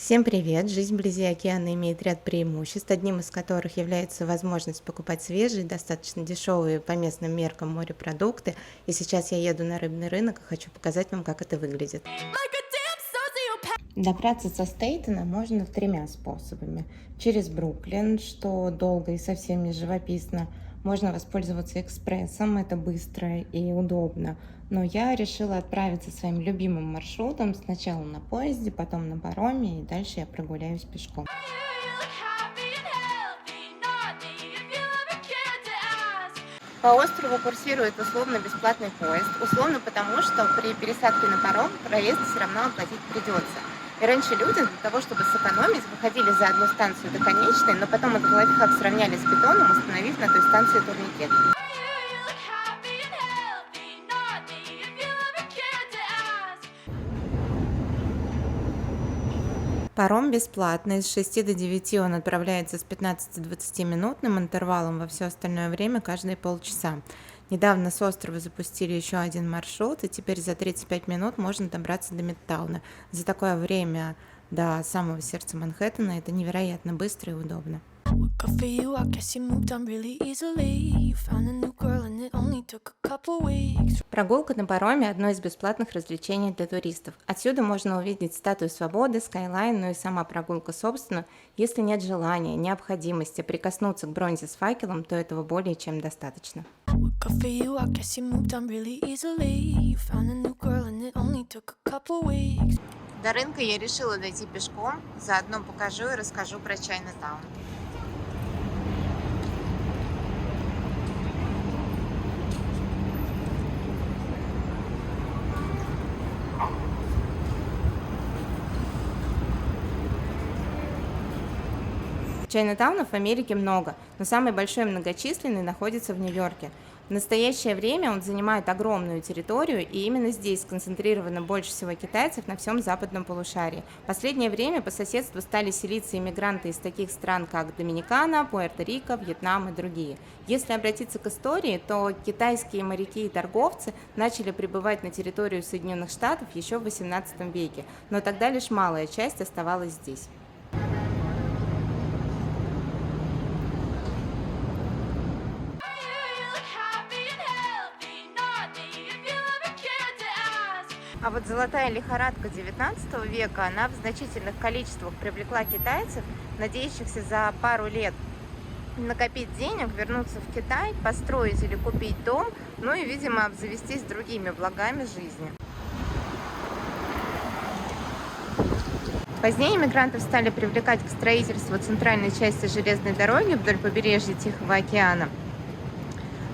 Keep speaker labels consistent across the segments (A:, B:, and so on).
A: Всем привет! Жизнь вблизи океана имеет ряд преимуществ, одним из которых является возможность покупать свежие, достаточно дешевые по местным меркам морепродукты. И сейчас я еду на рыбный рынок и хочу показать вам, как это выглядит. Добраться со Стейтона можно тремя способами. Через Бруклин, что долго и совсем не живописно. Можно воспользоваться экспрессом, это быстро и удобно. Но я решила отправиться своим любимым маршрутом. Сначала на поезде, потом на пароме, и дальше я прогуляюсь пешком. По острову курсирует условно-бесплатный поезд. Условно потому, что при пересадке на паром проезд все равно оплатить придется. И раньше люди для того, чтобы сэкономить, выходили за одну станцию до конечной, но потом этот лайфхак сравняли с бетоном, установив на той станции турникет. Паром бесплатный, с 6 до 9 он отправляется с 15-20-минутным интервалом, во все остальное время каждые полчаса. Недавно с острова запустили еще один маршрут, и теперь за 35 минут можно добраться до Мидтауна. За такое время до самого сердца Манхэттена это невероятно быстро и удобно. Прогулка на пароме – одно из бесплатных развлечений для туристов. Отсюда можно увидеть Статую Свободы, Скайлайн, ну и сама прогулка собственно. Если нет желания, необходимости прикоснуться к бронзе с факелом, то этого более чем достаточно. До рынка я решила дойти пешком, заодно покажу и расскажу про Чайнатаун. Чайнатаунов в Америке много, но самый большой и многочисленный находится в Нью-Йорке. В настоящее время он занимает огромную территорию, и именно здесь сконцентрировано больше всего китайцев на всем западном полушарии. В последнее время по соседству стали селиться иммигранты из таких стран, как Доминикана, Пуэрто-Рико, Вьетнам и другие. Если обратиться к истории, то китайские моряки и торговцы начали прибывать на территорию Соединенных Штатов еще в XVIII веке, но тогда лишь малая часть оставалась здесь. А вот золотая лихорадка XIX века, она в значительных количествах привлекла китайцев, надеющихся за пару лет накопить денег, вернуться в Китай, построить или купить дом, ну и, видимо, обзавестись другими благами жизни. Позднее иммигрантов стали привлекать к строительству центральной части железной дороги вдоль побережья Тихого океана.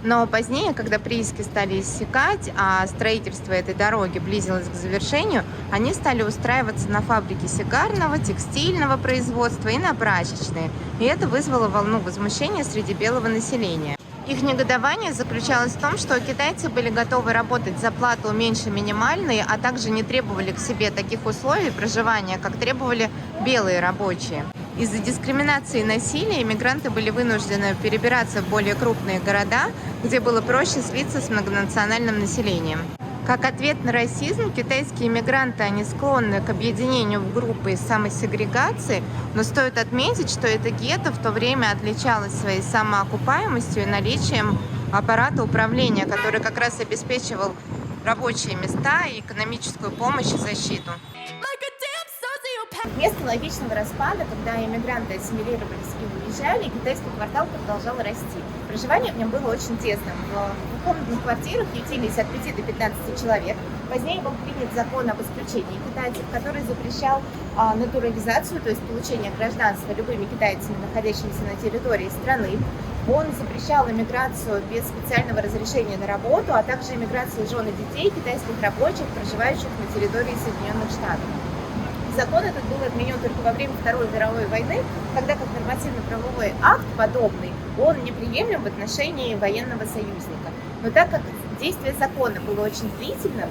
A: Но позднее, когда прииски стали иссякать, а строительство этой дороги близилось к завершению, они стали устраиваться на фабрики сигарного, текстильного производства и на прачечные. И это вызвало волну возмущения среди белого населения. Их негодование заключалось в том, что китайцы были готовы работать за плату меньше минимальной, а также не требовали к себе таких условий проживания, как требовали белые рабочие. Из-за дискриминации и насилия иммигранты были вынуждены перебираться в более крупные города, где было проще слиться с многонациональным населением. Как ответ на расизм, китайские иммигранты, они склонны к объединению в группы из самосегрегации, но стоит отметить, что это гетто в то время отличалось своей самоокупаемостью и наличием аппарата управления, который как раз обеспечивал рабочие места и экономическую помощь и защиту. Вместо логичного распада, когда иммигранты ассимилировались и уезжали, китайский квартал продолжал расти. Проживание в нем было очень тесным. В двухкомнатных квартирах ютились от 5 до 15 человек. Позднее был принят закон об исключении китайцев, который запрещал натурализацию, то есть получение гражданства любыми китайцами, находящимися на территории страны. Он запрещал иммиграцию без специального разрешения на работу, а также иммиграцию жен и детей китайских рабочих, проживающих на территории Соединенных Штатов. Закон этот был отменен только во время Второй мировой войны, тогда как нормативно-правовой акт подобный, он неприемлем в отношении военного союзника. Но так как действие закона было очень длительным,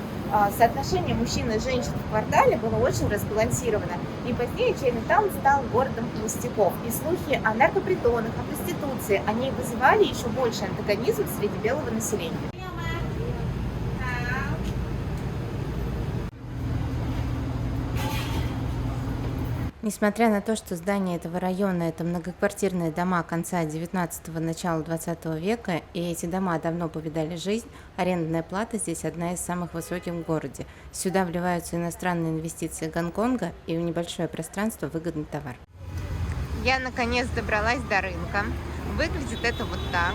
A: соотношение мужчин и женщин в квартале было очень разбалансировано. И позднее Чайнатаун стал городом холостяков. И слухи о наркопритонах, о проституции, они вызывали еще больше антагонизм среди белого населения. Несмотря на то, что здание этого района — это многоквартирные дома конца 19-го, начала 20 века, и эти дома давно повидали жизнь, арендная плата здесь одна из самых высоких в городе. Сюда вливаются иностранные инвестиции Гонконга, и в небольшое пространство выгодный товар. Я наконец добралась до рынка. Выглядит это вот так.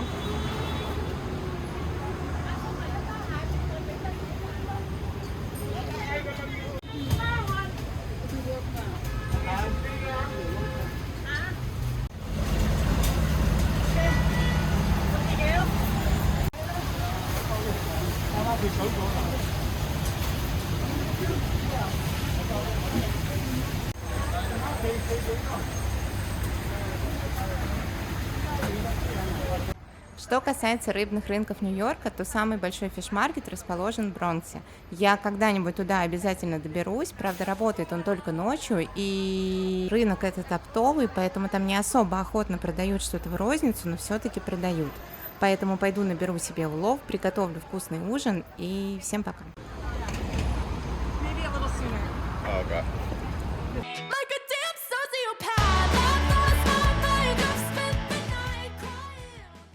A: Что касается рыбных рынков Нью-Йорка, то самый большой фиш-маркет расположен в Бронксе. Я когда-нибудь туда обязательно доберусь, правда, работает он только ночью, и рынок этот оптовый, поэтому там не особо охотно продают что-то в розницу, но все-таки продают. Поэтому пойду наберу себе улов, приготовлю вкусный ужин, и всем пока.
B: Maybe a little sooner.
C: Oh, okay.